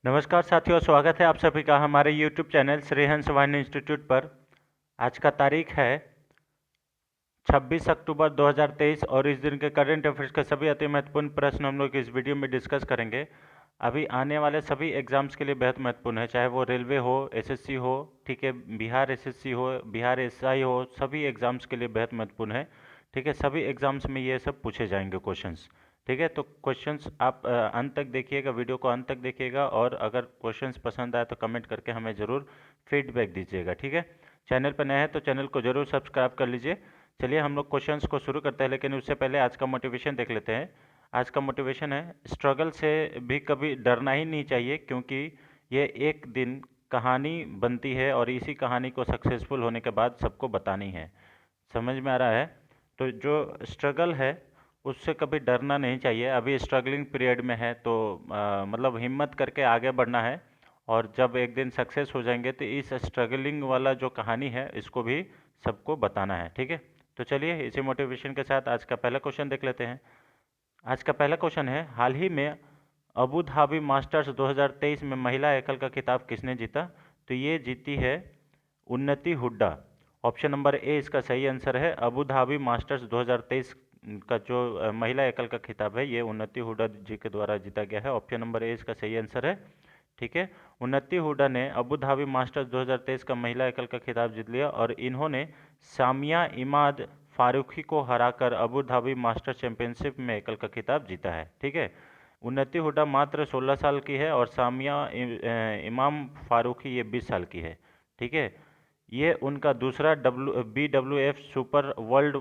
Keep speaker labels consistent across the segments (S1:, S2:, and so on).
S1: नमस्कार साथियों, स्वागत है आप सभी का हमारे YouTube चैनल श्री हंस वाहिनी इंस्टीट्यूट पर। आज का तारीख है 26 अक्टूबर 2023 और इस दिन के करंट अफेयर्स के सभी अति महत्वपूर्ण प्रश्न हम लोग इस वीडियो में डिस्कस करेंगे। अभी आने वाले सभी एग्जाम्स के लिए बेहद महत्वपूर्ण है, चाहे वो रेलवे हो, एसएससी हो, ठीक है, बिहार एसएससी हो, बिहार एसआई हो, सभी एग्जाम्स के लिए बेहद महत्वपूर्ण है। ठीक है, सभी एग्जाम्स में ये सब पूछे जाएंगे क्वेश्चंस। ठीक है, तो क्वेश्चंस आप अंत तक देखिएगा, वीडियो को अंत तक देखिएगा और अगर क्वेश्चंस पसंद आए तो कमेंट करके हमें ज़रूर फीडबैक दीजिएगा। ठीक है, चैनल पर नए हैं तो चैनल को ज़रूर सब्सक्राइब कर लीजिए। चलिए हम लोग क्वेश्चंस को शुरू करते हैं, लेकिन उससे पहले आज का मोटिवेशन देख लेते हैं। आज का मोटिवेशन है, स्ट्रगल से भी कभी डरना ही नहीं चाहिए, क्योंकि ये एक दिन कहानी बनती है और इसी कहानी को सक्सेसफुल होने के बाद सबको बतानी है। समझ में आ रहा है? तो जो स्ट्रगल है उससे कभी डरना नहीं चाहिए। अभी स्ट्रगलिंग पीरियड में है तो मतलब हिम्मत करके आगे बढ़ना है, और जब एक दिन सक्सेस हो जाएंगे तो इस स्ट्रगलिंग वाला जो कहानी है इसको भी सबको बताना है। ठीक है, तो चलिए इसी मोटिवेशन के साथ आज का पहला क्वेश्चन देख लेते हैं। आज का पहला क्वेश्चन है, हाल ही में अबू धाबी मास्टर्स 2023 में महिला एकल का खिताब किसने जीता? तो ये जीती है उन्नति हुड्डा। ऑप्शन नंबर ए इसका सही आंसर है। अबू धाबी मास्टर्स 2023 का जो महिला एकल का खिताब है ये उन्नति हुड्डा जी के द्वारा जीता गया है। ऑप्शन नंबर ए इसका सही आंसर है। ठीक है, उन्नति हुड्डा ने अबू धाबी मास्टर्स 2023 का महिला एकल का खिताब जीत लिया और इन्होंने सामिया इमाद फारूकी को हराकर अबू धाबी मास्टर चैंपियनशिप में एकल का खिताब जीता है। ठीक है, उन्नति हुड्डा मात्र 16 साल की है और सामिया इमाम फारूकी ये 20 साल की है। ठीक है, ये उनका दूसरा BWF सुपर वर्ल्ड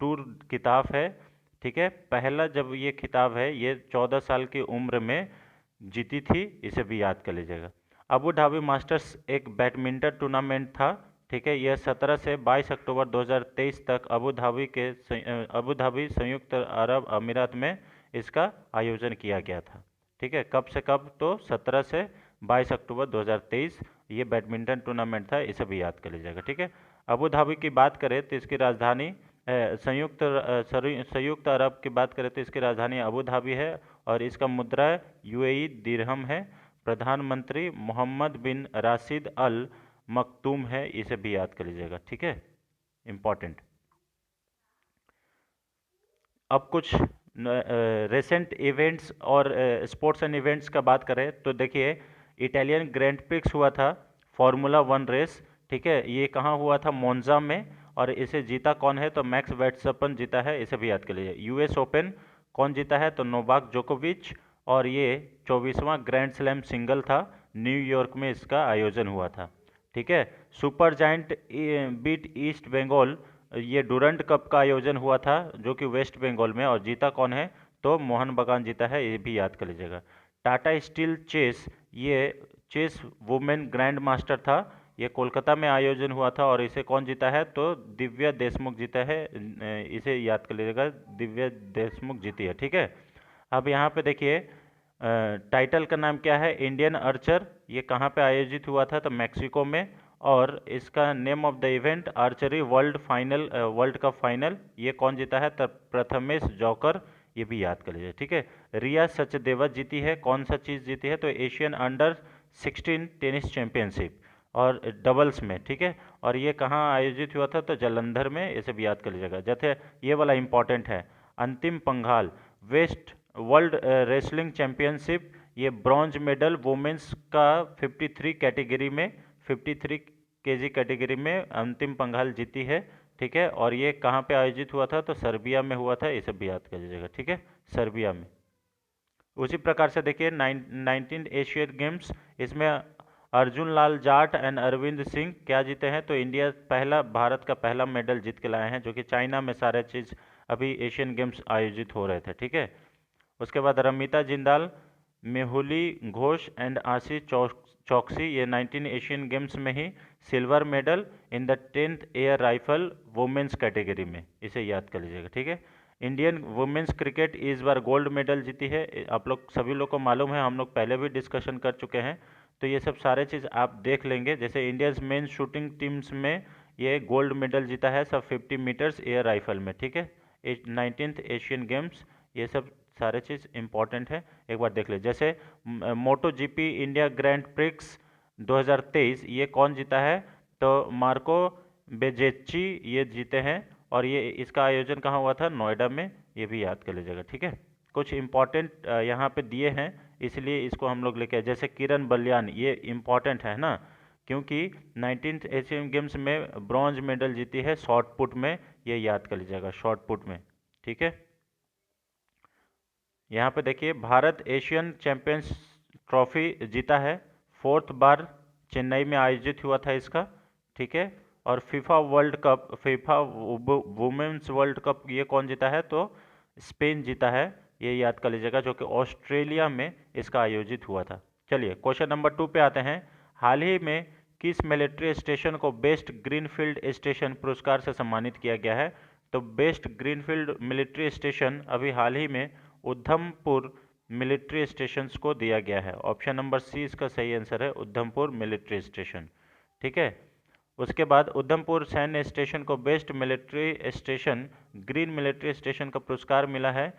S1: टूर खिताब है। ठीक है, पहला जब ये खिताब है ये 14 साल की उम्र में जीती थी, इसे भी याद कर लीजिएगा। अबू धाबी मास्टर्स एक बैडमिंटन टूर्नामेंट था। ठीक है, यह 17 से 22 अक्टूबर 2023 तक अबू धाबी संयुक्त अरब अमीरात में इसका आयोजन किया गया था। ठीक है, कब से कब? तो 17 से 22 अक्टूबर 2023 ये बैडमिंटन टूर्नामेंट था, इसे भी याद कर लीजिएगा। ठीक है, अबू धाबी की बात करें तो इसकी राजधानी संयुक्त अरब की बात करें तो इसकी राजधानी अबू धाबी है और इसका मुद्रा UAE दिरहम है। प्रधानमंत्री मोहम्मद बिन राशिद अल मखदूम है, इसे भी याद कर लीजिएगा। ठीक है, इम्पॉर्टेंट। अब कुछ रेसेंट इवेंट्स और स्पोर्ट्स एंड इवेंट्स का बात करें तो देखिए, इटालियन ग्रैंड प्रिक्स हुआ था, फार्मूला 1 रेस। ठीक है, ये कहाँ हुआ था? मोन्जा में। और इसे जीता कौन है? तो मैक्स वर्स्टेपन जीता है, इसे भी याद कर लीजिए। US ओपन कौन जीता है? तो नोवाक जोकोविच। और ये 24वां ग्रैंड स्लैम सिंगल था, न्यूयॉर्क में इसका आयोजन हुआ था। ठीक है, super giant beat East Bengal, ये डूरंट कप का आयोजन हुआ था जो कि वेस्ट बंगाल में, और जीता कौन है? तो मोहन बगान जीता है, ये भी याद कर लीजिएगा। टाटा स्टील चेस, ये चेस वुमेन ग्रैंड मास्टर था, ये कोलकाता में आयोजन हुआ था और इसे कौन जीता है? तो दिव्या देशमुख जीता है, इसे याद कर लीजिएगा, दिव्या देशमुख जीती है। ठीक है, अब यहाँ पे देखिए, टाइटल का नाम क्या है? Indian Archer. ये कहाँ पे आयोजित हुआ था? तो मैक्सिको में। और इसका name of the event archery world cup final. ये कौन जीता है? तो प्रथमेश जौकर, ये भी याद कर लीजिए। ठीक है, रिया सचदेवा जीती है, कौन सा चीज़ जीती है? तो एशियन अंडर 16 टेनिस चैंपियनशिप और डबल्स में। ठीक है, और ये कहाँ आयोजित हुआ था? तो जालंधर में, इसे भी याद कर लीजिएगा। जैसे ये वाला इंपॉर्टेंट है, Antim Panghal west world wrestling championship, ये ब्रॉन्ज मेडल वुमेन्स का 53 कैटेगरी में, 53 केजी कैटेगरी में अंतिम पंघाल जीती है। ठीक है, और ये कहाँ पे आयोजित हुआ था? तो सर्बिया में हुआ था, इसे भी याद कर लीजिएगा। ठीक है, सर्बिया में। उसी प्रकार से देखिए 19 एशियन गेम्स, इसमें अर्जुन लाल जाट एंड अरविंद सिंह क्या जीते हैं? तो भारत का पहला मेडल जीत के लाए हैं, जो कि चाइना में सारे चीज़ अभी एशियन गेम्स आयोजित हो रहे थे। ठीक है, उसके बाद रमिता जिंदाल, मेहुली घोष एंड आशीष चौकसी, ये 19 एशियन गेम्स में ही silver medal in the 10th air rifle women's category में, इसे याद कर लीजिएगा। ठीक है, इंडियन वुमेन्स क्रिकेट इस बार गोल्ड मेडल जीती है, आप लोग सभी लोग को मालूम है, हम लोग पहले भी डिस्कशन कर चुके हैं, तो ये सब सारे चीज़ आप देख लेंगे। जैसे इंडियंस मेन शूटिंग टीम्स में ये गोल्ड मेडल जीता है सब 50 मीटर्स एयर राइफल में। ठीक है, 19th एशियन गेम्स, ये सब सारे चीज़ इम्पॉर्टेंट है, एक बार देख ले। जैसे मोटो जीपी इंडिया ग्रैंड प्रिक्स 2023 ये कौन जीता है, तो मार्को बेजेच्ची ये जीते हैं, और ये इसका आयोजन कहाँ हुआ था, नोएडा में, ये भी याद कर लीजिएगा, ठीक है। कुछ इम्पॉर्टेंट यहाँ पे दिए हैं, इसलिए इसको हम लोग लेके आए। जैसे किरण बलियान, ये इम्पॉर्टेंट है ना, क्योंकि 19th एशियन गेम्स में ब्रॉन्ज मेडल जीती है शॉर्ट पुट में, ये याद कर लीजिएगा, शॉर्ट पुट में, ठीक है। यहाँ पे देखिए, भारत एशियन चैंपियंस ट्रॉफी जीता है, 4th बार चेन्नई में आयोजित हुआ था इसका, ठीक है। और FIFA World Cup, FIFA women's World Cup ये कौन जीता है, तो स्पेन जीता है, ये याद कर लीजिएगा, जो कि ऑस्ट्रेलिया में इसका आयोजित हुआ था। चलिए क्वेश्चन नंबर 2 पे आते हैं। हाल ही में किस मिलिट्री स्टेशन को बेस्ट ग्रीनफील्ड स्टेशन पुरस्कार से सम्मानित किया गया है, तो बेस्ट ग्रीनफील्ड मिलिट्री स्टेशन अभी हाल ही में उधमपुर मिलिट्री स्टेशन को दिया गया है। ऑप्शन नंबर सी इसका सही आंसर है, उधमपुर मिलिट्री स्टेशन, ठीक है। उसके बाद उधमपुर सैन्य स्टेशन को best military station, green military station का पुरस्कार मिला है।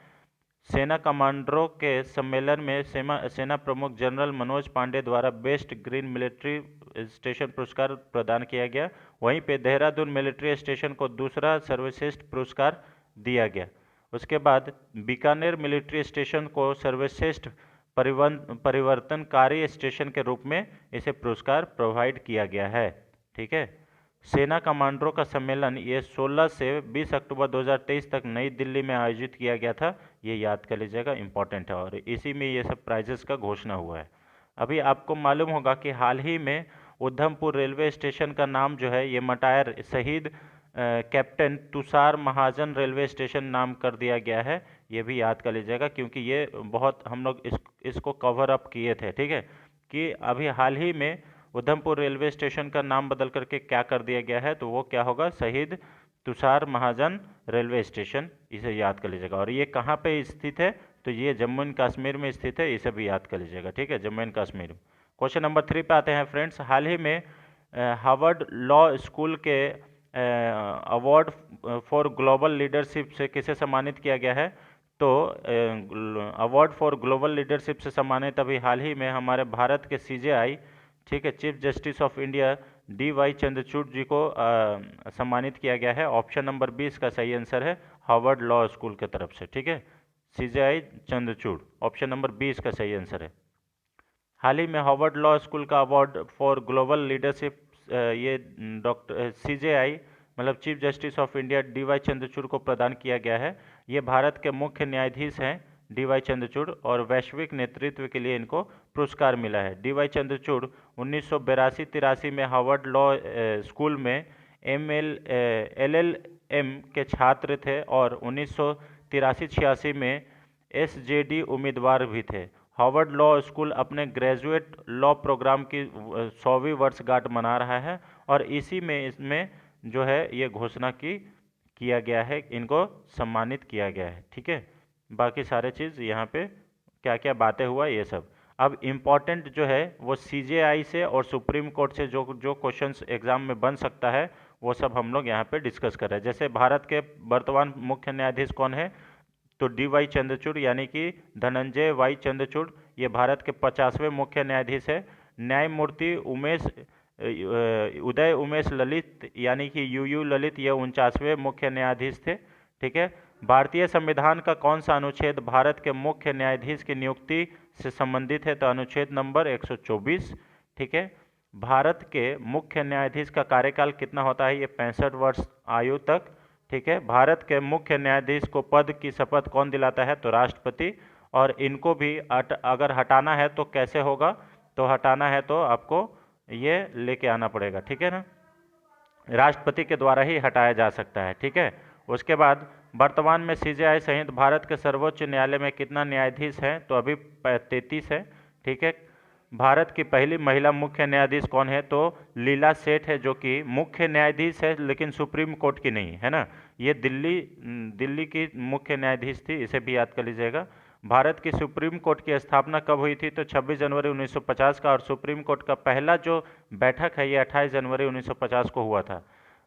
S1: सेना कमांडरों के सम्मेलन में सेना प्रमुख जनरल मनोज पांडे द्वारा बेस्ट ग्रीन मिलिट्री स्टेशन पुरस्कार प्रदान किया गया। वहीं पे देहरादून मिलिट्री स्टेशन को दूसरा सर्वश्रेष्ठ पुरस्कार दिया गया। उसके बाद बीकानेर मिलिट्री स्टेशन को सर्वश्रेष्ठ परिवर्तनकारी स्टेशन के रूप में इसे पुरस्कार प्रोवाइड किया गया है, ठीक है। सेना कमांडरों का सम्मेलन ये 16 से 20 अक्टूबर 2023 तक नई दिल्ली में आयोजित किया गया था, ये याद कर लीजिएगा, इंपॉर्टेंट है, और इसी में ये सब प्राइजेस का घोषणा हुआ है। अभी आपको मालूम होगा कि हाल ही में उधमपुर रेलवे स्टेशन का नाम जो है ये मटायर शहीद कैप्टन तुषार महाजन रेलवे स्टेशन नाम कर दिया गया है, ये भी याद कर लीजिएगा, क्योंकि ये बहुत हम लोग इसको कवर अप किए थे, ठीक है, कि अभी हाल ही में उधमपुर रेलवे स्टेशन का नाम बदल करके क्या कर दिया गया है, तो वो क्या होगा, शहीद तुषार महाजन रेलवे स्टेशन, इसे याद कर लीजिएगा। और ये कहाँ पे स्थित है, तो ये जम्मू एंड कश्मीर में स्थित है, इसे भी याद कर लीजिएगा, ठीक है, Jammu and Kashmir. Question number 3 पे आते हैं फ्रेंड्स। हाल ही में हार्वर्ड लॉ स्कूल के अवार्ड फॉर ग्लोबल लीडरशिप से किसे सम्मानित किया गया है, तो अवार्ड फॉर ग्लोबल लीडरशिप से सम्मानित अभी हाल ही में हमारे भारत के CJI, ठीक है, chief justice of India DY Chandrachud ji को सम्मानित किया गया है। ऑप्शन नंबर 20 का सही आंसर है, हार्वर्ड लॉ स्कूल की तरफ से, ठीक है, CJI चंद्रचूड़, ऑप्शन नंबर 20 का सही आंसर है। हाल ही में हार्वर्ड लॉ स्कूल का अवार्ड फॉर ग्लोबल लीडरशिप ये डॉक्टर CJI मतलब chief justice of India DY Chandrachud को प्रदान किया गया है। ये भारत के मुख्य न्यायाधीश हैं DY चंद्रचूड़, और वैश्विक नेतृत्व के लिए इनको पुरस्कार मिला है। DY चंद्रचूड़ 1982-83 में हार्वर्ड लॉ स्कूल में LLM के छात्र थे, और 1983-86 में SJD उम्मीदवार भी थे। हार्वर्ड लॉ स्कूल अपने ग्रेजुएट लॉ प्रोग्राम की 100वीं वर्षगांठ मना रहा है, और इसी में इसमें जो है ये घोषणा किया गया है, इनको सम्मानित किया गया है, ठीक है। बाकी सारे चीज़ यहाँ पे क्या क्या बातें हुआ ये सब। अब इम्पॉर्टेंट जो है वो CJI से और सुप्रीम कोर्ट से जो जो क्वेश्चंस एग्जाम में बन सकता है वो सब हम लोग यहाँ पे डिस्कस कर रहे हैं। जैसे भारत के वर्तमान मुख्य न्यायाधीश कौन है, तो DY चंद्रचूड़ यानी कि धनंजय Y चंद्रचूड़, ये भारत के 50वें मुख्य न्यायाधीश है। न्यायमूर्ति उदय उमेश ललित यानी कि UU ललित, ये 49वें मुख्य न्यायाधीश थे, ठीक है। भारतीय संविधान का कौन सा अनुच्छेद भारत के मुख्य न्यायाधीश की नियुक्ति से संबंधित है, तो अनुच्छेद नंबर 124, ठीक है। भारत के मुख्य न्यायाधीश का कार्यकाल कितना होता है, ये 65 वर्ष आयु तक, ठीक है। भारत के मुख्य न्यायाधीश को पद की शपथ कौन दिलाता है, तो राष्ट्रपति, और इनको भी अगर हटाना है तो कैसे होगा, तो हटाना है तो आपको ये लेके आना पड़ेगा, ठीक है ना, राष्ट्रपति के द्वारा ही हटाया जा सकता है, ठीक है। उसके बाद वर्तमान में CJI सहित भारत के सर्वोच्च न्यायालय में कितना न्यायाधीश हैं, तो अभी 33 है, ठीक है। भारत की पहली महिला मुख्य न्यायाधीश कौन है, तो लीला सेठ है, जो कि मुख्य न्यायाधीश है लेकिन सुप्रीम कोर्ट की नहीं है ना, ये दिल्ली की मुख्य न्यायाधीश थी, इसे भी याद कर लीजिएगा। भारत की सुप्रीम कोर्ट की स्थापना कब हुई थी, तो 26 जनवरी 1950 का, और सुप्रीम कोर्ट का पहला जो बैठक है ये 28 जनवरी 1950 को हुआ था।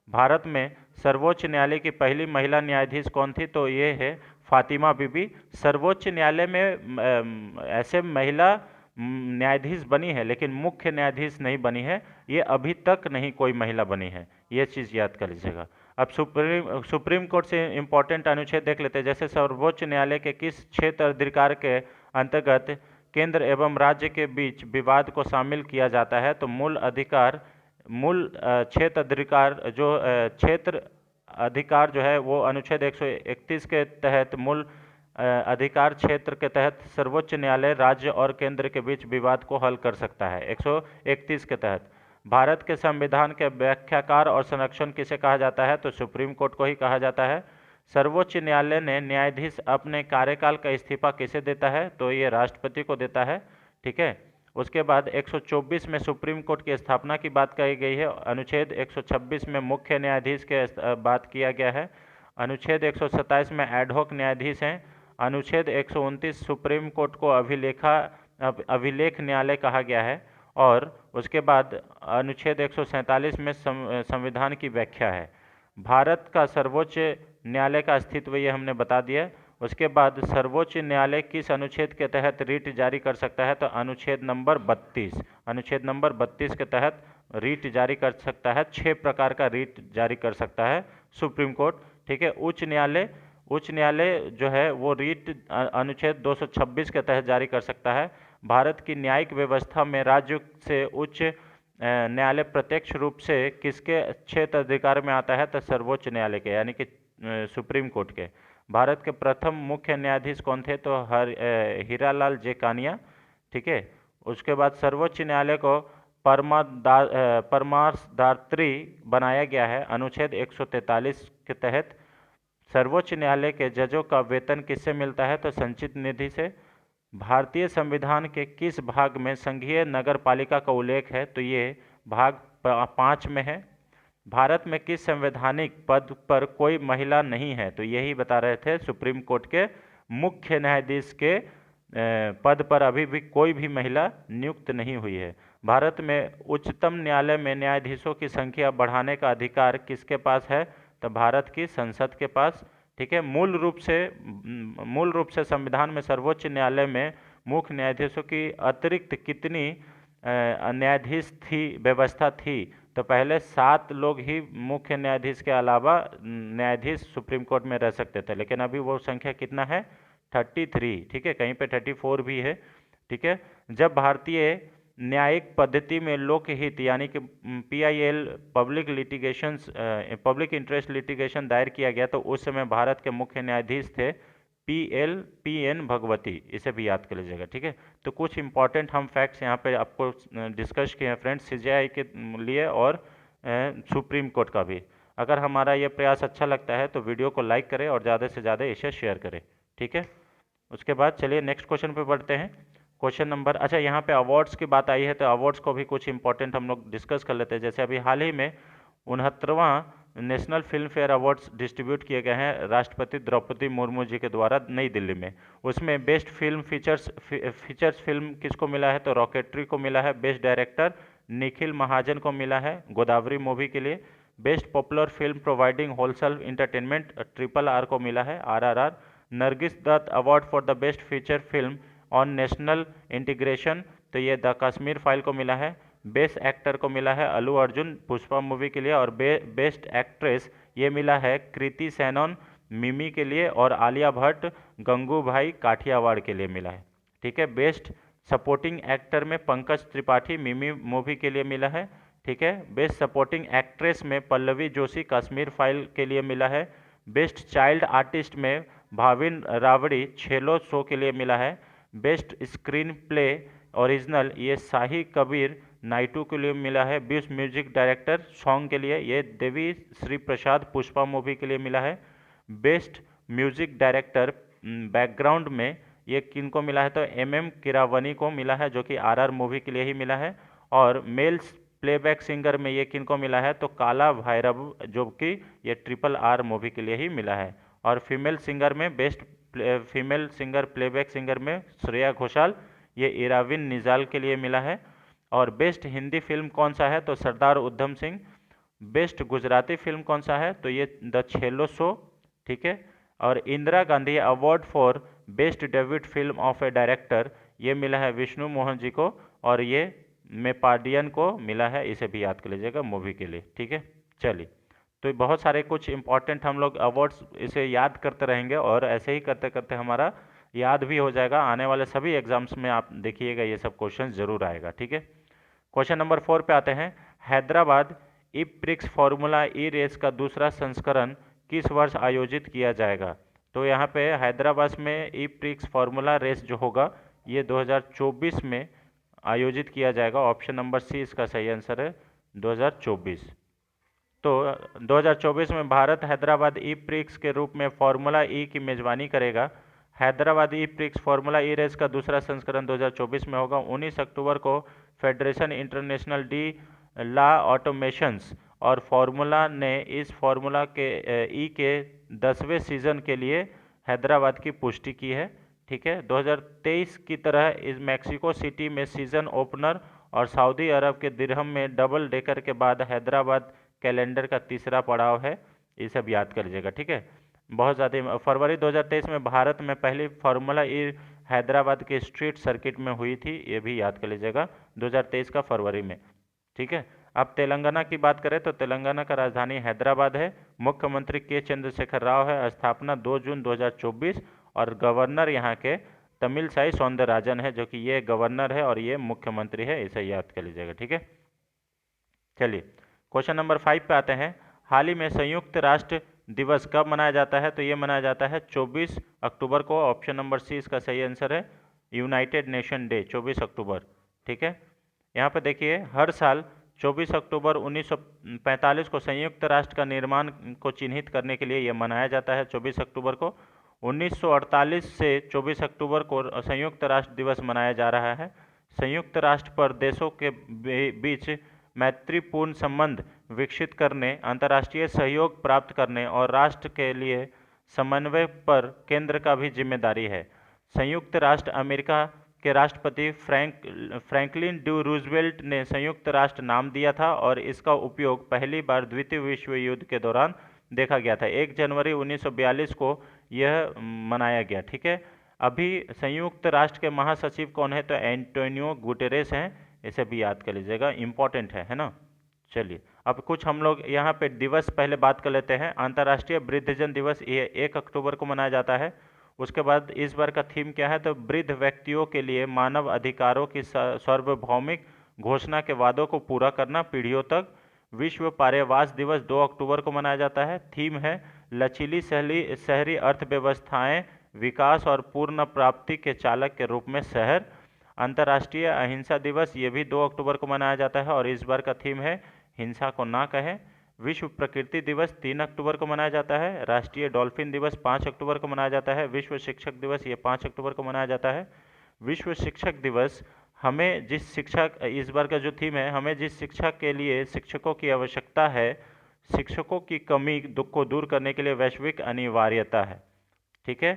S1: भारत में सर्वोच्च न्यायालय की पहली महिला न्यायाधीश कौन थी, तो ये है फातिमा बीबी। सर्वोच्च न्यायालय में ऐसे महिला न्यायाधीश बनी है लेकिन मुख्य न्यायाधीश नहीं बनी है, ये अभी तक नहीं कोई महिला बनी है, ये चीज़ याद कर लीजिएगा। अब सुप्रीम कोर्ट से इम्पोर्टेंट अनुच्छेद देख लेते हैं। जैसे सर्वोच्च न्यायालय के किस क्षेत्र अधिकार के अंतर्गत केंद्र एवं राज्य के बीच विवाद को शामिल किया जाता है, तो मूल क्षेत्र अधिकार क्षेत्र अधिकार जो है वो अनुच्छेद 131 के तहत मूल अधिकार क्षेत्र के तहत सर्वोच्च न्यायालय राज्य और केंद्र के बीच विवाद को हल कर सकता है। 131 के तहत भारत के संविधान के व्याख्याकार और संरक्षण किसे कहा जाता है, तो सुप्रीम कोर्ट को ही कहा जाता है। सर्वोच्च न्यायालय ने न्यायाधीश अपने कार्यकाल का इस्तीफा किसे देता है, तो ये राष्ट्रपति को देता है। ठीक है। उसके बाद 124 में सुप्रीम कोर्ट की स्थापना की बात कही गई है। अनुच्छेद 126 में मुख्य न्यायाधीश के बात किया गया है। अनुच्छेद 127 में एडहॉक न्यायाधीश हैं। अनुच्छेद 129 सुप्रीम कोर्ट को अभिलेख न्यायालय कहा गया है। और उसके बाद अनुच्छेद 147 में संविधान की व्याख्या है। भारत का सर्वोच्च न्यायालय का अस्तित्व ये हमने बता दिया। उसके बाद सर्वोच्च न्यायालय किस अनुच्छेद के तहत रीट जारी कर सकता है, तो अनुच्छेद नंबर 32 के तहत रीट जारी कर सकता है। 6 प्रकार का रीट जारी कर सकता है सुप्रीम कोर्ट। ठीक है। उच्च न्यायालय जो है वो रीट अनुच्छेद 226 के तहत जारी कर सकता है। भारत की न्यायिक व्यवस्था में राज्य से उच्च न्यायालय प्रत्यक्ष रूप से किसके क्षेत्र अधिकार में आता है, तो सर्वोच्च न्यायालय के, यानी कि सुप्रीम कोर्ट के। भारत के प्रथम मुख्य न्यायाधीश कौन थे, तो हीरालाल जेकानिया। ठीक है। उसके बाद सर्वोच्च न्यायालय को परमार्शदात्री बनाया गया है अनुच्छेद 143 के तहत। सर्वोच्च न्यायालय के जजों का वेतन किससे मिलता है, तो संचित निधि से। भारतीय संविधान के किस भाग में संघीय नगर पालिका का उल्लेख है, तो ये भाग 5 में है। भारत में किस संवैधानिक पद पर कोई महिला नहीं है, तो यही बता रहे थे सुप्रीम कोर्ट के मुख्य न्यायाधीश के पद पर अभी भी कोई भी महिला नियुक्त नहीं हुई है। भारत में उच्चतम न्यायालय में न्यायाधीशों की संख्या बढ़ाने का अधिकार किसके पास है, तो भारत की संसद के पास। ठीक है। मूल रूप से संविधान में सर्वोच्च न्यायालय में मुख्य न्यायाधीशों की अतिरिक्त कितनी न्यायाधीश व्यवस्था थी, तो पहले 7 लोग ही मुख्य न्यायाधीश के अलावा न्यायाधीश सुप्रीम कोर्ट में रह सकते थे, लेकिन अभी वो संख्या कितना है, 33। ठीक है। कहीं पे 34 भी है। ठीक है। जब भारतीय न्यायिक पद्धति में लोकहित यानी कि PIL पब्लिक इंटरेस्ट लिटिगेशन दायर किया गया, तो उस समय भारत के मुख्य न्यायाधीश थे PN भगवती। इसे भी याद कर लीजिएगा। ठीक है। तो कुछ इंपॉर्टेंट हम फैक्ट्स यहाँ पे आपको डिस्कस किए हैं फ्रेंड्स, CJI के लिए और सुप्रीम कोर्ट का भी। अगर हमारा ये प्रयास अच्छा लगता है तो वीडियो को लाइक करें और ज़्यादा से ज़्यादा इसे शेयर करें। ठीक है। उसके बाद चलिए नेक्स्ट क्वेश्चन पे बढ़ते हैं। क्वेश्चन नंबर, अच्छा यहाँ पे अवार्ड्स की बात आई है, तो अवार्ड्स को भी कुछ इंपॉर्टेंट हम लोग डिस्कस कर लेते हैं। जैसे अभी हाल ही में 69वां national film fair awards distribute किए गए हैं राष्ट्रपति द्रौपदी मुर्मू जी के द्वारा नई दिल्ली में। उसमें बेस्ट फिल्म फीचर्स फिल्म किसको मिला है, तो रॉकेटरी को मिला है। बेस्ट डायरेक्टर निखिल महाजन को मिला है गोदावरी मूवी के लिए। Best popular film providing wholesale entertainment RRR को मिला है RRR। Nargis Dutt award for the best feature film on national integration, तो ये द कश्मीर फाइल को मिला है। बेस्ट एक्टर को मिला है अल्लू अर्जुन पुष्पा मूवी के लिए। और बेस्ट एक्ट्रेस ये मिला है कृति सेनन मिमी के लिए, और आलिया भट्ट गंगूभाई काठियावाड़ के लिए मिला है। ठीक है। बेस्ट सपोर्टिंग एक्टर में पंकज त्रिपाठी मिमी मूवी के लिए मिला है। ठीक है। बेस्ट सपोर्टिंग एक्ट्रेस में पल्लवी जोशी कश्मीर फाइल के लिए मिला है। बेस्ट चाइल्ड आर्टिस्ट में भाविन रावड़ी छेलो शो के लिए मिला है। बेस्ट स्क्रीन प्ले ओरिजिनल ये शाही कबीर नाइटू के लिए मिला है। बेस्ट म्यूजिक डायरेक्टर सॉन्ग के लिए ये देवी श्री प्रसाद पुष्पा मूवी के लिए मिला है। बेस्ट म्यूजिक डायरेक्टर बैकग्राउंड में ये किनको मिला है, तो MM किरावनी को मिला है, जो कि RR मूवी के लिए ही मिला है। और मेल्स प्लेबैक सिंगर में ये किनको मिला है, तो काला भैरव, जो कि ये RRR मूवी के लिए ही मिला है। और फीमेल सिंगर में best female singer playback singer में श्रेया घोषाल, ये इराविन निजाल के लिए मिला है। और बेस्ट हिंदी फिल्म कौन सा है, तो सरदार उधम सिंह। बेस्ट गुजराती फिल्म कौन सा है, तो ये द छेलो शो। ठीक है। और Indira Gandhi award for best debut film of A director, ये मिला है विष्णु मोहन जी को, और ये मेपाडियन को मिला है, इसे भी याद कर लीजिएगा मूवी के लिए। ठीक है, चलिए, तो बहुत सारे कुछ इंपॉर्टेंट हम लोग अवार्ड्स इसे याद करते रहेंगे, और ऐसे ही करते करते हमारा याद भी हो जाएगा। आने वाले सभी एग्जाम्स में आप देखिएगा ये सब क्वेश्चन जरूर आएगा। ठीक है, क्वेश्चन नंबर 4 पे आते हैं। हैदराबाद इप्रिक्स फार्मूला ई रेस का दूसरा संस्करण किस वर्ष आयोजित किया जाएगा? तो यहाँ पे हैदराबाद में इप्रिक्स फार्मूला रेस जो होगा ये 2024 में आयोजित किया जाएगा। ऑप्शन नंबर सी इसका सही आंसर है, 2024। तो 2024 में भारत हैदराबाद ई प्रिक्स के रूप में फार्मूला ई की मेजबानी करेगा। हैदराबाद ई प्रिक्स फार्मूला ई रेस का दूसरा संस्करण 2024 में होगा। 19 अक्टूबर को फेडरेशन इंटरनेशनल डी ला ऑटोमेशंस और फार्मूला ने इस फार्मूला के ई के 10वें सीजन के लिए हैदराबाद की पुष्टि की है। ठीक है, 2023 की तरह इस मैक्सिको सिटी में सीजन ओपनर और सऊदी अरब के दिरहम में डबल डेकर के बाद हैदराबाद कैलेंडर का तीसरा पड़ाव है। ये सब याद कर लीजिएगा। ठीक है, बहुत ज़्यादा फरवरी 2023 में भारत में पहली फार्मूला ई हैदराबाद के स्ट्रीट सर्किट में हुई थी, ये भी याद कर लीजिएगा, 2023 का फरवरी में। ठीक है, अब तेलंगाना की बात करें तो तेलंगाना का राजधानी हैदराबाद है। मुख्यमंत्री के चंद्रशेखर राव है। स्थापना 2 जून 2024 और गवर्नर यहाँ के तमिलसाई सौंदरराजन है, जो कि ये गवर्नर है और ये मुख्यमंत्री है, इसे याद कर लीजिएगा। ठीक है, चलिए क्वेश्चन नंबर 5 पे आते हैं। हाल ही में संयुक्त राष्ट्र दिवस कब मनाया जाता है? तो ये मनाया जाता है 24 अक्टूबर को। ऑप्शन नंबर सी इसका सही आंसर है, यूनाइटेड नेशन डे, 24 अक्टूबर। ठीक है, यहाँ पे देखिए, हर साल 24 अक्टूबर 1945 को संयुक्त राष्ट्र का निर्माण को चिन्हित करने के लिए यह मनाया जाता है 24 अक्टूबर को। 1948 से 24 अक्टूबर को संयुक्त राष्ट्र दिवस मनाया जा रहा है। संयुक्त राष्ट्र पर देशों के बीच मैत्रीपूर्ण संबंध विकसित करने, अंतर्राष्ट्रीय सहयोग प्राप्त करने और राष्ट्र के लिए समन्वय पर केंद्र का भी जिम्मेदारी है। संयुक्त राष्ट्र अमेरिका के राष्ट्रपति फ्रैंकलिन डी रूजवेल्ट ने संयुक्त राष्ट्र नाम दिया था और इसका उपयोग पहली बार द्वितीय विश्व युद्ध के दौरान देखा गया था। 1 जनवरी 1942 को यह मनाया गया। ठीक है, अभी संयुक्त राष्ट्र के महासचिव कौन है? तो एंटोनियो गुटेरेस हैं, इसे भी याद कर लीजिएगा, इंपॉर्टेंट है ना। चलिए, अब कुछ हम लोग यहाँ पे दिवस पहले बात कर लेते हैं। अंतर्राष्ट्रीय वृद्धजन दिवस ये 1 अक्टूबर को मनाया जाता है। उसके बाद इस बार का थीम क्या है? तो वृद्ध व्यक्तियों के लिए मानव अधिकारों की सार्वभौमिक घोषणा के वादों को पूरा करना पीढ़ियों तक। विश्व पर्यावरण दिवस 2 अक्टूबर को मनाया जाता है। थीम है लचीली शहरी अर्थव्यवस्थाएं, विकास और पूर्ण प्राप्ति के चालक के रूप में शहर। अंतर्राष्ट्रीय अहिंसा दिवस ये भी 2 अक्टूबर को मनाया जाता है और इस बार का थीम है हिंसा को ना कहें। विश्व प्रकृति दिवस 3 अक्टूबर को मनाया जाता है। राष्ट्रीय डॉल्फिन दिवस 5 अक्टूबर को मनाया जाता है। विश्व शिक्षक दिवस ये 5 अक्टूबर को मनाया जाता है। विश्व शिक्षक दिवस हमें जिस शिक्षा, इस बार का जो थीम है, हमें जिस शिक्षा के लिए शिक्षकों की आवश्यकता है, शिक्षकों की कमी दुख को दूर करने के लिए वैश्विक अनिवार्यता है। ठीक है,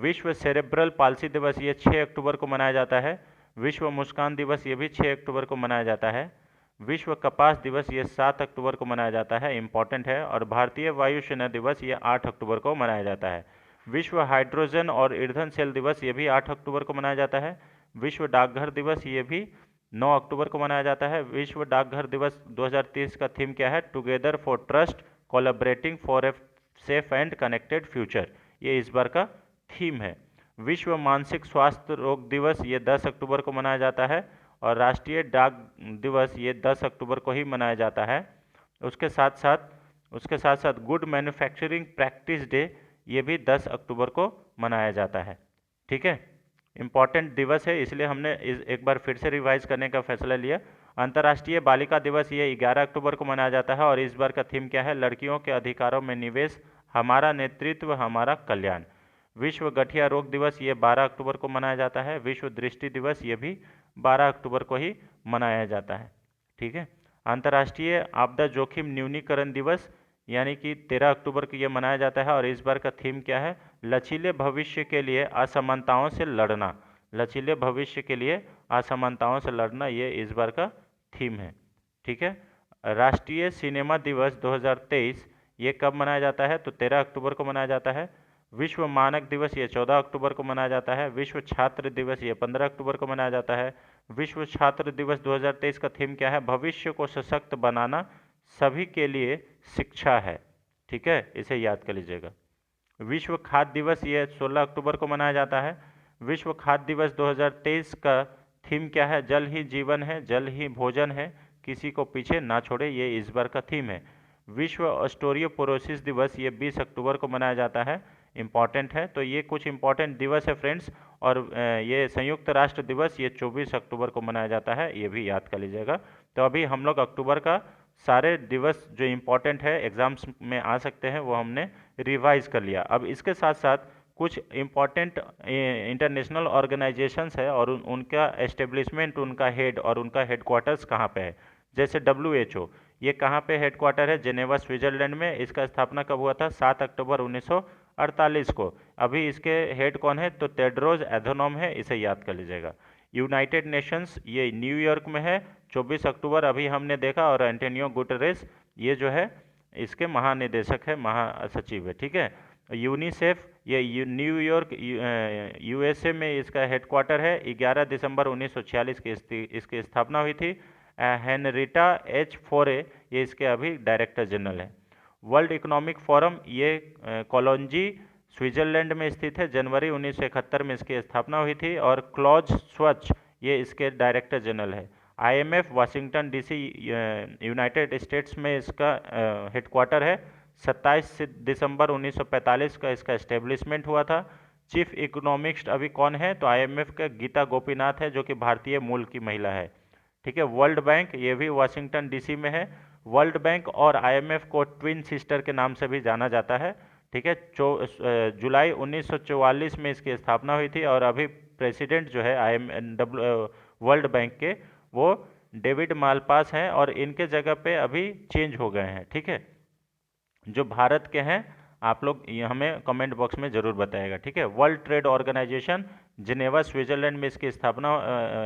S1: विश्व सेरेब्रल पाल्सी दिवस ये 6 अक्टूबर को मनाया जाता है। विश्व मुस्कान दिवस ये भी 6 अक्टूबर को मनाया जाता है। विश्व कपास दिवस ये 7 अक्टूबर को मनाया जाता है, इंपॉर्टेंट है। और भारतीय वायुसेना दिवस ये 8 अक्टूबर को मनाया जाता है। विश्व हाइड्रोजन और ईंधन सेल दिवस ये भी 8 अक्टूबर को मनाया जाता है। विश्व डाकघर दिवस ये भी 9 अक्टूबर को मनाया जाता है। विश्व डाकघर दिवस 2030 का थीम क्या है? Together for trust, collaborating for a safe and connected future, ये इस बार का थीम है। विश्व मानसिक स्वास्थ्य रोग दिवस ये 10 अक्टूबर को मनाया जाता है और राष्ट्रीय डाक दिवस ये 10 अक्टूबर को ही मनाया जाता है। उसके साथ साथ गुड मैन्युफैक्चरिंग प्रैक्टिस डे ये भी 10 अक्टूबर को मनाया जाता है। ठीक है, इम्पॉर्टेंट दिवस है, इसलिए हमने एक बार फिर से रिवाइज करने का फैसला लिया। अंतर्राष्ट्रीय बालिका दिवस ये 11 अक्टूबर को मनाया जाता है और इस बार का थीम क्या है? लड़कियों के अधिकारों में निवेश, हमारा नेतृत्व, हमारा कल्याण। विश्व गठिया रोग दिवस ये 12 अक्टूबर को मनाया जाता है। विश्व दृष्टि दिवस ये भी 12 अक्टूबर को ही मनाया जाता है। ठीक है, अंतर्राष्ट्रीय आपदा जोखिम न्यूनीकरण दिवस यानी कि 13 अक्टूबर को ये मनाया जाता है और इस बार का थीम क्या है? लचीले भविष्य के लिए असमानताओं से लड़ना। लचीले भविष्य के लिए असमानताओं से लड़ना, ये इस बार का थीम है। ठीक है, राष्ट्रीय सिनेमा दिवस 2023 ये कब मनाया जाता है? तो 13 अक्टूबर को मनाया जाता है। विश्व मानक दिवस ये 14 अक्टूबर को मनाया जाता है। विश्व छात्र दिवस ये 15 अक्टूबर को मनाया जाता है। विश्व छात्र दिवस 2023 का थीम क्या है? भविष्य को सशक्त बनाना सभी के लिए शिक्षा है। ठीक है, इसे याद कर लीजिएगा। विश्व खाद्य दिवस ये 16 अक्टूबर को मनाया जाता है। विश्व खाद्य दिवस 2023 का थीम क्या है? जल ही जीवन है, जल ही भोजन है, किसी को पीछे ना छोड़े, ये इस बार का थीम है। विश्व ऑस्टियोपोरोसिस दिवस ये 20 अक्टूबर को मनाया जाता है। इम्पॉर्टेंट है, तो ये कुछ इम्पॉर्टेंट दिवस है फ्रेंड्स। और ये संयुक्त राष्ट्र दिवस ये 24 अक्टूबर को मनाया जाता है, ये भी याद कर लीजिएगा। तो अभी हम लोग अक्टूबर का सारे दिवस जो इम्पोर्टेंट है एग्जाम्स में आ सकते हैं वो हमने रिवाइज कर लिया। अब इसके साथ साथ कुछ इम्पॉर्टेंट इंटरनेशनल ऑर्गेनाइजेशंस है और उनका एस्टेब्लिशमेंट, उनका हेड और उनका हेडक्वार्टर्स कहाँ पे है। जैसे WHO, ये कहाँ पे हेडक्वार्टर है? जेनेवा स्विट्जरलैंड में। इसका स्थापना कब हुआ था? 7 अक्टूबर 1948 को। अभी इसके हेड कौन है? तो टेड्रोस एधनोम है, इसे याद कर लीजिएगा। यूनाइटेड नेशंस ये न्यूयॉर्क में है, 24 अक्टूबर अभी हमने देखा। और एंटोनियो गुटेरेस ये जो है इसके महानिदेशक है, महासचिव है। ठीक है। यूनिसेफ ये न्यूयॉर्क USA में इसका हेडक्वार्टर है। 11 दिसंबर 1946 की इसकी स्थापना हुई थी। Henrietta H. फोरे ये इसके अभी डायरेक्टर जनरल है। वर्ल्ड इकोनॉमिक फोरम ये कोलोंजी स्विट्जरलैंड में स्थित है। जनवरी 1971 में इसकी स्थापना हुई थी। और क्लॉज स्वच्छ ये इसके डायरेक्टर जनरल है। IMF Washington DC United states में इसका हेडक्वार्टर है। 27 दिसंबर 1945 का इसका एस्टेब्लिशमेंट हुआ था। चीफ इकोनॉमिस्ट अभी कौन है? तो IMF का गीता गोपीनाथ है, जो कि भारतीय मूल की महिला है। ठीक है। वर्ल्ड बैंक ये भी वाशिंगटन DC में है। वर्ल्ड बैंक और IMF को ट्विन सिस्टर के नाम से भी जाना जाता है। ठीक है। जुलाई 1944 में इसकी स्थापना हुई थी। और अभी प्रेसिडेंट जो है वर्ल्ड बैंक के, वो डेविड मालपास हैं। और इनके जगह पे अभी चेंज हो गए हैं। ठीक है। जो भारत के हैं आप लोग ये हमें कमेंट बॉक्स में ज़रूर बताएगा। ठीक है। World Trade Organization Geneva Switzerland में इसकी स्थापना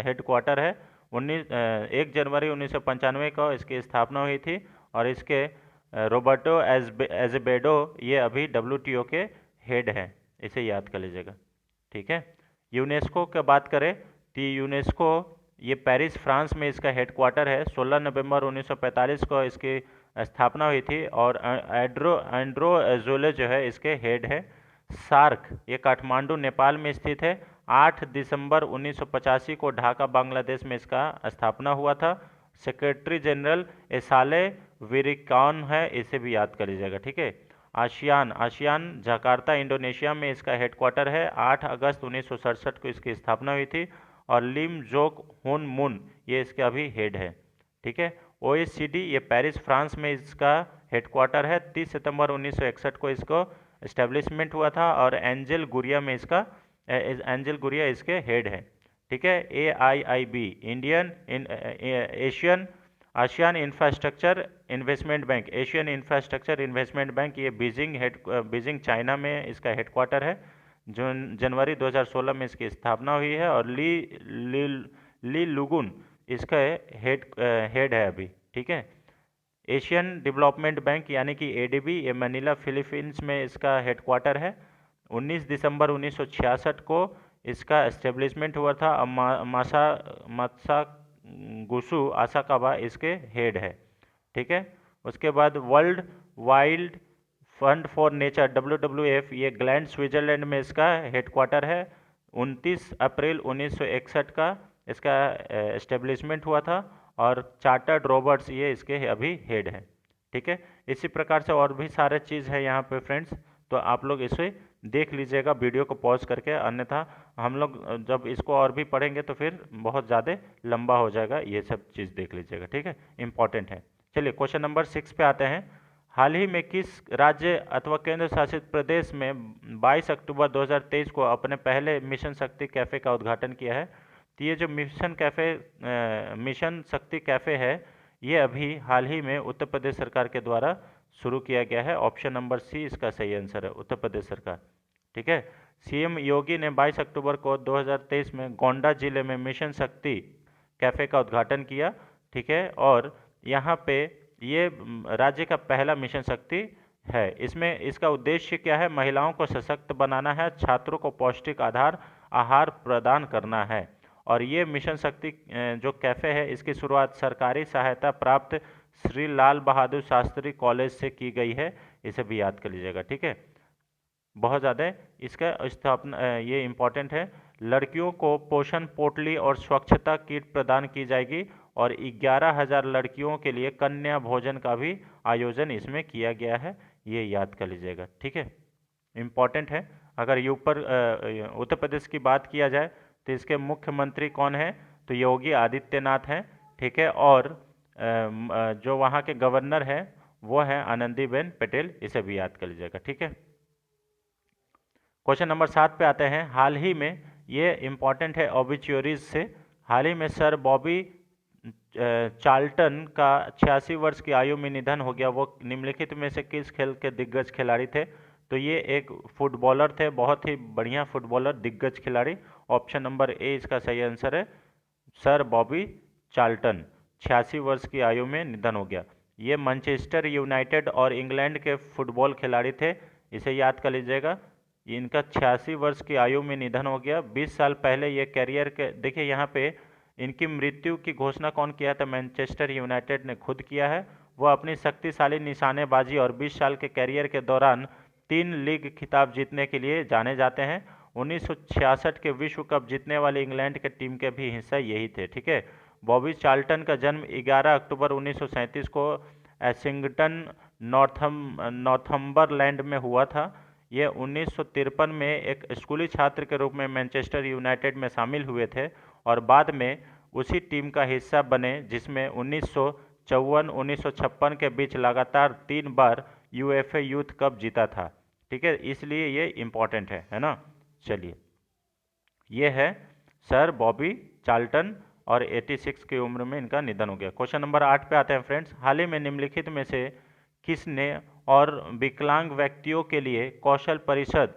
S1: हेडक्वार्टर है। 1 जनवरी 1995 को इसकी स्थापना हुई थी। और इसके रोबर्टो एजेबेडो ये अभी WTO के हेड हैं, इसे याद कर लीजिएगा। ठीक है। यूनेस्को की बात करें तो यूनेस्को ये पेरिस फ्रांस में इसका हेडक्वार्टर है। 16 नवंबर 1945 को इसकी स्थापना हुई थी। और एंड्रो एजोले जो है इसके हेड है। सार्क ये काठमांडू नेपाल में स्थित है। 8 दिसंबर 1985 को ढाका बांग्लादेश में इसका स्थापना हुआ था। सेक्रेटरी जनरल एसाले विरिकॉन है, इसे भी याद कर लीजिएगा। ठीक है। आसियान जकार्ता इंडोनेशिया में इसका हेडक्वार्टर है। 8 अगस्त 1967 को इसकी स्थापना हुई थी। और लिम जोक हुन मुन ये इसके अभी हेड है। ठीक है। OECD ये पेरिस फ्रांस में इसका हेडक्वार्टर है। 30 सितंबर 1961 को इसको इस्टेब्लिशमेंट हुआ था। और एंजल गुरिया इसके हेड है। ठीक है। AIIB ASEAN infrastructure investment bank, Asian infrastructure investment bank ये बीजिंग चाइना में इसका हेडक्वार्टर है। जनवरी 2016 में इसकी स्थापना हुई है। और ली लुगुन इसका हेड है अभी। ठीक है। एशियन डेवलपमेंट बैंक यानी कि ADB ये मनीला फिलीपींस में इसका हेडक्वार्टर है। 19 दिसंबर 1966 को इसका एस्टेब्लिशमेंट हुआ था। मात्सागुसु आसाकावा इसके हेड है। ठीक है। उसके बाद world wild fund for nature WWF ये ग्लैंड स्विट्जरलैंड में इसका हेडक्वार्टर है। 29 अप्रैल 1961 का इसका एस्टेब्लिशमेंट हुआ था। और चार्टर्ड रॉबर्ट्स ये इसके अभी हेड है। ठीक है। इसी प्रकार से और भी सारे चीज़ है यहाँ पे फ्रेंड्स, तो आप लोग इसे देख लीजिएगा वीडियो को पॉज करके। अन्यथा हम लोग जब इसको और भी पढ़ेंगे तो फिर बहुत ज़्यादा लंबा हो जाएगा। ये सब चीज़ देख लीजिएगा। ठीक है, इंपॉर्टेंट है। चलिए क्वेश्चन नंबर 6 पे आते हैं। हाल ही में किस राज्य अथवा केंद्र शासित प्रदेश में 22 अक्टूबर 2023 को अपने पहले मिशन शक्ति कैफ़े का उद्घाटन किया है? तो ये जो मिशन शक्ति कैफ़े है ये अभी हाल ही में उत्तर प्रदेश सरकार के द्वारा शुरू किया गया है। ऑप्शन नंबर C इसका सही आंसर है, उत्तर प्रदेश सरकार। ठीक है। CM योगी ने 22 अक्टूबर को 2023 में गोंडा जिले में मिशन शक्ति कैफ़े का उद्घाटन किया। ठीक है। और यहाँ पे ये राज्य का पहला मिशन शक्ति है। इसमें इसका उद्देश्य क्या है? महिलाओं को सशक्त बनाना है, छात्रों को पौष्टिक आहार प्रदान करना है। और ये मिशन शक्ति जो कैफ़े है, इसकी शुरुआत सरकारी सहायता प्राप्त श्री लाल बहादुर शास्त्री कॉलेज से की गई है। इसे भी याद कर लीजिएगा, ठीक है। बहुत ज़्यादा इसका स्थापना ये इम्पोर्टेंट है। लड़कियों को पोषण पोटली और स्वच्छता किट प्रदान की जाएगी और 11,000 लड़कियों के लिए कन्या भोजन का भी आयोजन इसमें किया गया है। ये याद कर लीजिएगा, ठीक है, इम्पॉर्टेंट है। अगर ये ऊपर उत्तर प्रदेश की बात किया जाए तो इसके मुख्यमंत्री कौन है? तो योगी आदित्यनाथ हैं, ठीक है। और जो वहाँ के गवर्नर हैं वो हैं आनंदीबेन पटेल। इसे भी याद कर लीजिएगा, ठीक है। क्वेश्चन नंबर 7 पे आते हैं। हाल ही में, ये इम्पॉर्टेंट है ऑबिच्योरीज से, हाल ही में सर बॉबी चार्ल्टन का 86 वर्ष की आयु में निधन हो गया। वो निम्नलिखित में से किस खेल के दिग्गज खिलाड़ी थे? तो ये एक फुटबॉलर थे, बहुत ही बढ़िया फुटबॉलर, दिग्गज खिलाड़ी। ऑप्शन नंबर ए इसका सही आंसर है, सर बॉबी चार्ल्टन। 86 वर्ष की आयु में निधन हो गया। ये मैनचेस्टर यूनाइटेड और इंग्लैंड के फुटबॉल खिलाड़ी थे। इसे याद कर लीजिएगा। इनका 86 वर्ष की आयु में निधन हो गया। 20 साल पहले ये कैरियर के, देखिए यहाँ पे इनकी मृत्यु की घोषणा कौन किया था? मैनचेस्टर यूनाइटेड ने खुद किया है। वो अपनी शक्तिशाली निशानेबाजी और 20 साल के कैरियर के दौरान 3 लीग खिताब जीतने के लिए जाने जाते हैं। 1966 के विश्व कप जीतने वाली इंग्लैंड के टीम के भी हिस्सा यही थे, ठीक है। बॉबी चार्ल्टन का जन्म 11 अक्टूबर 1937 को एशिंगटन नॉर्थम्बरलैंड में हुआ था। ये 1953 में एक स्कूली छात्र के रूप में मैनचेस्टर यूनाइटेड में शामिल हुए थे और बाद में उसी टीम का हिस्सा बने जिसमें 1954-1956 के बीच लगातार 3 बार यूएफए यूथ कप जीता था, ठीक है। इसलिए ये इम्पॉर्टेंट है ना। चलिए, ये है सर बॉबी चार्ल्टन और 86 की उम्र में इनका निधन हो गया। क्वेश्चन नंबर 8 पे आते हैं फ्रेंड्स। हाल ही में निम्नलिखित में से किसने और विकलांग व्यक्तियों के लिए कौशल परिषद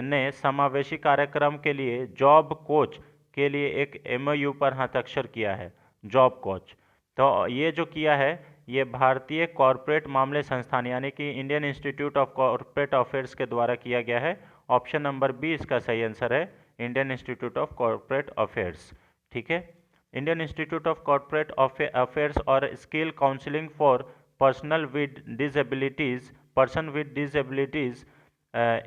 S1: ने समावेशी कार्यक्रम के लिए जॉब कोच के लिए एक एमओयू पर हस्ताक्षर किया है? जॉब कोच, तो ये जो किया है ये भारतीय कॉरपोरेट मामले संस्थान यानी कि Indian institute of corporate affairs के द्वारा किया गया है। ऑप्शन नंबर बी इसका सही आंसर है, Indian institute of corporate affairs, ठीक है। Indian institute of corporate affairs और skill counselling for person with disabilities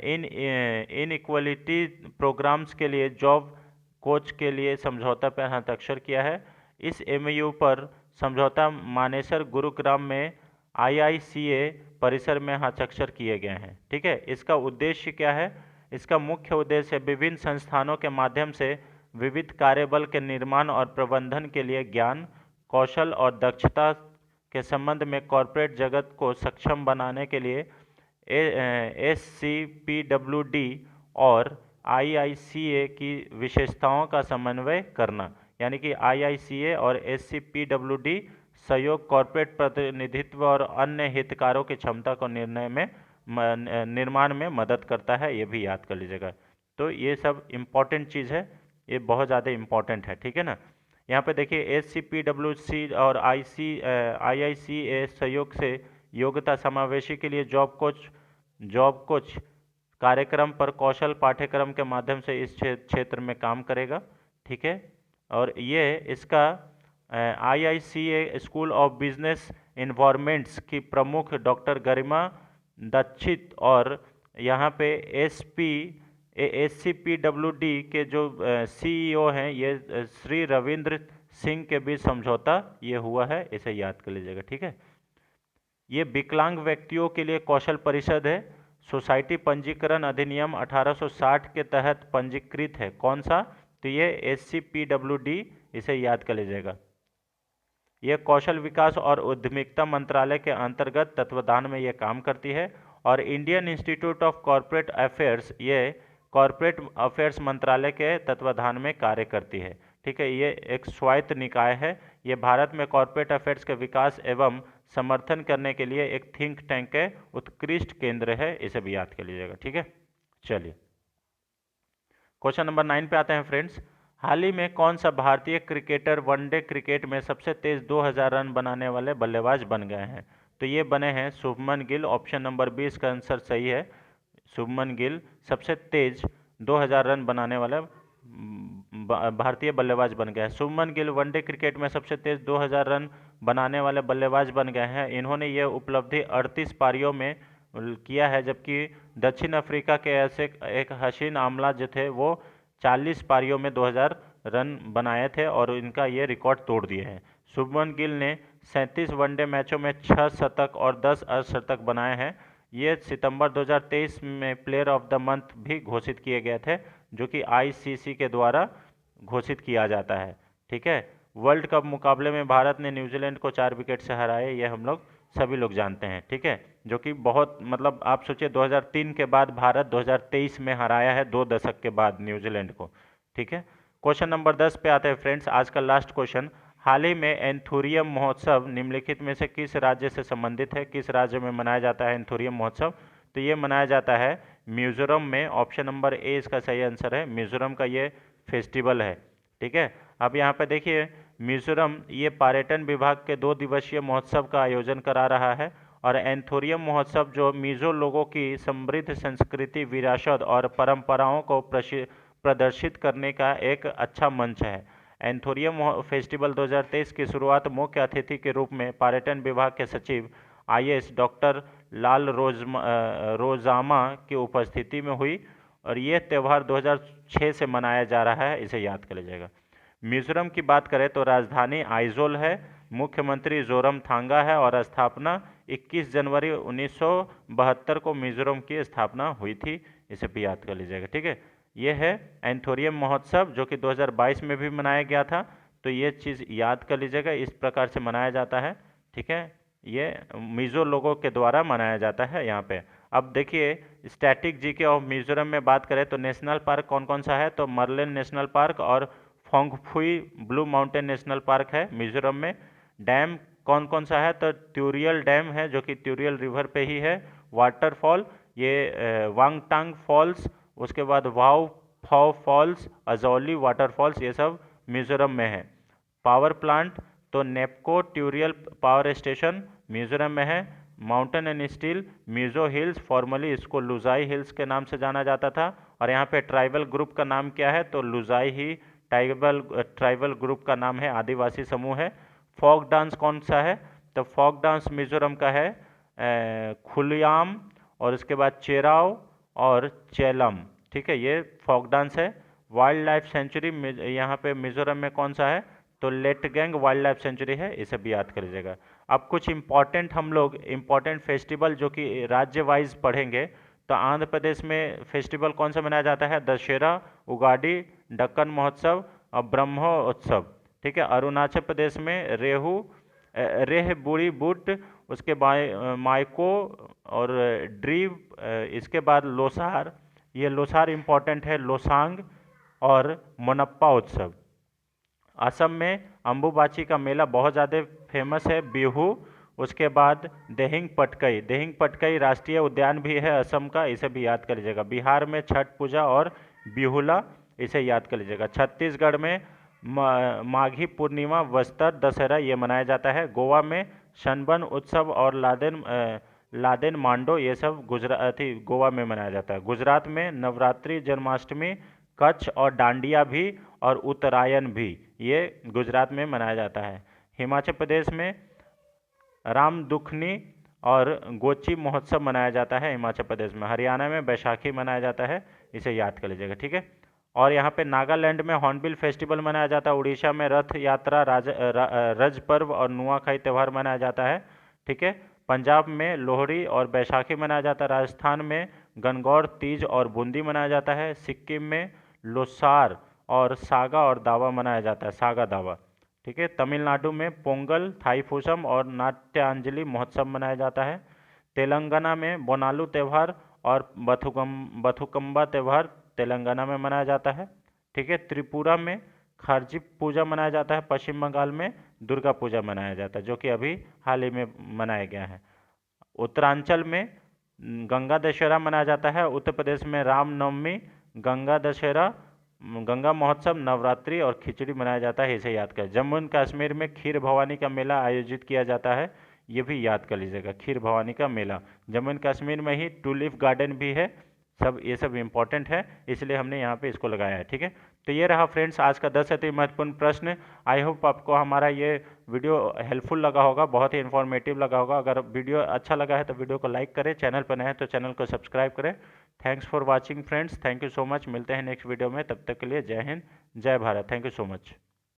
S1: in equality programmes के लिए जॉब कोच के लिए समझौता पर हस्ताक्षर किया है। इस एमओयू पर समझौता मानेसर गुरुग्राम में आईआईसीए परिसर में हस्ताक्षर किए गए हैं, ठीक है। इसका उद्देश्य क्या है? इसका मुख्य उद्देश्य विभिन्न संस्थानों के माध्यम से विविध कार्यबल के निर्माण और प्रबंधन के लिए ज्ञान, कौशल और दक्षता के संबंध में कॉरपोरेट जगत को सक्षम बनाने के लिए SCPWD और IICA की विशेषताओं का समन्वय करना, यानी कि IICA और SCPWD सहयोग कॉरपोरेट प्रतिनिधित्व और अन्य हितधारकों की क्षमता को निर्माण में मदद करता है। ये भी याद कर लीजिएगा। तो ये सब इम्पॉर्टेंट चीज़ है, ये बहुत ज़्यादा इम्पॉर्टेंट है, ठीक है ना। यहाँ पे देखिए SCPWC और IICA सहयोग से योग्यता समावेशी के लिए जॉब कोच कार्यक्रम पर कौशल पाठ्यक्रम के माध्यम से इस क्षेत्र में काम करेगा, ठीक है। और ये इसका IICA school of business environments की प्रमुख डॉक्टर गरिमा दीक्षित और यहाँ पे SCPWD के जो CEO हैं ये श्री रविंद्र सिंह के बीच समझौता ये हुआ है। इसे याद कर लीजिएगा, ठीक है। ये विकलांग व्यक्तियों के लिए कौशल परिषद है। सोसाइटी पंजीकरण अधिनियम 1860 के तहत पंजीकृत है। कौन सा? तो ये SCPWD, इसे याद कर लीजिएगा। ये कौशल विकास और उद्यमिता मंत्रालय के अंतर्गत तत्वाधान में ये काम करती है। और Indian institute of corporate affairs ये कॉरपोरेट अफेयर्स मंत्रालय के तत्वाधान में कार्य करती है, ठीक है। ये एक स्वायत्त निकाय है। ये भारत में कॉरपोरेट अफेयर्स के विकास एवं समर्थन करने के लिए एक थिंक टैंक के उत्कृष्ट केंद्र है। इसे भी याद कर लीजिएगा, ठीक है। चलिए, क्वेश्चन नंबर 9 पे आते हैं फ्रेंड्स। हाल ही में कौन सा भारतीय क्रिकेटर वनडे क्रिकेट में सबसे तेज 2000 रन बनाने वाले बल्लेबाज बन गए हैं? तो ये बने हैं शुभमन गिल। ऑप्शन नंबर 20 का आंसर सही है। शुभमन गिल सबसे तेज 2000 रन बनाने वाला भारतीय बल्लेबाज बन गया है। शुभमन गिल वनडे क्रिकेट में सबसे तेज 2000 रन बनाने वाले बल्लेबाज बन गए हैं। इन्होंने ये उपलब्धि 38 पारियों में किया है, जबकि दक्षिण अफ्रीका के ऐसे एक हसीन आमला जो थे वो 40 पारियों में 2000 रन बनाए थे और इनका ये रिकॉर्ड तोड़ दिए हैं। शुभमन गिल ने 37 वनडे मैचों में 6 शतक और 10 अर्धशतक बनाए हैं। ये सितंबर 2023 में प्लेयर ऑफ द मंथ भी घोषित किए गए थे, जो कि आईसीसी के द्वारा घोषित किया जाता है। ठीक है। वर्ल्ड कप मुकाबले में भारत ने न्यूजीलैंड को 4 विकेट से हराए, ये हम लोग सभी लोग जानते हैं। ठीक है, जो कि बहुत मतलब आप सोचिए 2003 के बाद भारत 2023 में हराया है 2 दशक के बाद न्यूजीलैंड को। ठीक है। क्वेश्चन नंबर 10 पे आते हैं फ्रेंड्स, आज का लास्ट क्वेश्चन। हाल ही में एंथोरियम महोत्सव निम्नलिखित में से किस राज्य से संबंधित है? किस राज्य में मनाया जाता है एंथोरियम महोत्सव? तो ये मनाया जाता है मिजोरम में। ऑप्शन नंबर ए इसका सही आंसर है। मिजोरम का ये फेस्टिवल है। ठीक है। अब यहाँ पे देखिए, मिजोरम ये पर्यटन विभाग के 2 दिवसीय महोत्सव का आयोजन करा रहा है और एंथोरियम महोत्सव जो मिजो लोगों की समृद्ध संस्कृति, विरासत और परंपराओं को प्रदर्शित करने का एक अच्छा मंच है। एंथोरियम फेस्टिवल 2023 की शुरुआत मुख्य अतिथि के रूप में पर्यटन विभाग के सचिव आईएएस डॉक्टर लाल रोजामा की उपस्थिति में हुई और ये त्यौहार 2006 से मनाया जा रहा है, इसे याद कर लीजिएगा। मिजोरम की बात करें तो राजधानी आइजोल है, मुख्यमंत्री जोरमथांगा है और स्थापना 21 जनवरी 1972 को मिजोरम की स्थापना हुई थी, इसे भी याद कर लीजिएगा। ठीक है। ये है एंथोरियम महोत्सव जो कि 2022 में भी मनाया गया था, तो ये चीज़ याद कर लीजिएगा, इस प्रकार से मनाया जाता है। ठीक है, ये मिजो लोगों के द्वारा मनाया जाता है यहाँ पे। अब देखिए स्टैटिक जीके ऑफ मिजोरम में बात करें तो नेशनल पार्क कौन कौन सा है? तो मर्लेन नेशनल पार्क और फोंगफुई ब्लू माउंटेन नेशनल पार्क है मिजोरम में। डैम कौन कौन सा है? तो ट्यूरियल डैम है जो कि ट्यूरियल रिवर पे ही है। वाटरफॉल ये वांगटांग फॉल्स, उसके बाद वाव फाव फॉल्स, अजौली वाटरफॉल्स, ये सब मिजोरम में है। पावर प्लांट तो नेपको ट्यूरियल पावर स्टेशन मिजोरम में है। Mountain and steel Mizo hills, formally इसको लुजाई हिल्स के नाम से जाना जाता था। और यहाँ पे ट्राइबल ग्रुप का नाम क्या है? तो लुजाई ही ट्राइबल ग्रुप का नाम है, आदिवासी समूह है। फोक डांस कौन सा है? तो फोक डांस मिजोरम का है खुलियाम और उसके बाद चेराव और चेलम। ठीक है, ये फोक डांस है। वाइल्ड लाइफ सेंचुरी यहाँ पे मिजोरम में कौन सा है? तो लेटगैंग वाइल्ड लाइफ सेंचुरी है, इसे भी याद कर लीजिएगा। अब कुछ इंपॉर्टेंट हम लोग इम्पॉर्टेंट फेस्टिवल जो कि राज्य वाइज पढ़ेंगे। तो आंध्र प्रदेश में फेस्टिवल कौन सा मनाया जाता है? दशहरा, उगाड़ी, दक्कन महोत्सव और ब्रह्मोत्सव। ठीक है। अरुणाचल प्रदेश में रेह बुड़ी बुट, उसके बाद माइको और ड्रीव, इसके बाद लोसार, ये लोसार इम्पॉर्टेंट है, लोसांग और मोनप्पा उत्सव। असम में अम्बुबाची का मेला बहुत ज़्यादा फेमस है, बिहू। उसके बाद देहिंग पटकई राष्ट्रीय उद्यान भी है असम का, इसे भी याद कर लीजिएगा। बिहार में छठ पूजा और बिहुला, इसे याद कर लीजिएगा। छत्तीसगढ़ में माघी पूर्णिमा, बस्तर दशहरा ये मनाया जाता है। गोवा में सनबर्न उत्सव और लादेन मांडो, ये सब गोवा में मनाया जाता है। गुजरात में नवरात्रि, जन्माष्टमी, कच्छ और डांडिया भी और उत्तरायण भी, ये गुजरात में मनाया जाता है। हिमाचल प्रदेश में रामदुखनी और गोची महोत्सव मनाया जाता है हिमाचल प्रदेश में। हरियाणा में बैसाखी मनाया जाता है, इसे याद कर लीजिएगा। ठीक है। और यहाँ पे नागालैंड में हॉर्नबिल फेस्टिवल मनाया जाता है। उड़ीसा में रथ यात्रा, रज पर्व और नुआखाई त्यौहार मनाया जाता है। ठीक है। पंजाब में लोहड़ी और बैसाखी मनाया जाता है। राजस्थान में गणगौर तीज और बूंदी मनाया जाता है। सिक्किम में लोसार और सागा और दावा मनाया जाता है, सागा दावा। ठीक है। तमिलनाडु में पोंगल, थाईपुसम और नाट्यांजलि महोत्सव मनाया जाता है। तेलंगाना में बोनालू त्यौहार और बथुकम्बा त्यौहार तेलंगाना में मनाया जाता है। ठीक है। त्रिपुरा में खारजी पूजा मनाया जाता है। पश्चिम बंगाल में दुर्गा पूजा मनाया जाता है, जो कि अभी हाल ही में मनाया गया है। उत्तरांचल में गंगा दशहरा मनाया जाता है। उत्तर प्रदेश में रामनवमी, गंगा दशहरा, गंगा महोत्सव, नवरात्रि और खिचड़ी मनाया जाता है, इसे याद करें। जम्मू एंड कश्मीर में खीर भवानी का मेला आयोजित किया जाता है, ये भी याद कर लीजिएगा। खीर भवानी का मेला, जम्मू एंड कश्मीर में ही टूलिप गार्डन भी है। सब ये सब इम्पोर्टेंट है, इसलिए हमने यहाँ पे इसको लगाया है। ठीक है, तो ये रहा फ्रेंड्स आज का 10 अति महत्वपूर्ण प्रश्न। आई होप आपको हमारा ये वीडियो हेल्पफुल लगा होगा, बहुत ही इन्फॉर्मेटिव लगा होगा। अगर वीडियो अच्छा लगा है तो वीडियो को लाइक करें, चैनल पर नए हैं तो चैनल को सब्सक्राइब करें। Thanks for watching friends, thank you so much. मिलते हैं नेक्स्ट वीडियो में, तब तक के लिए जय हिंद, जय Bharat. Thank you so much.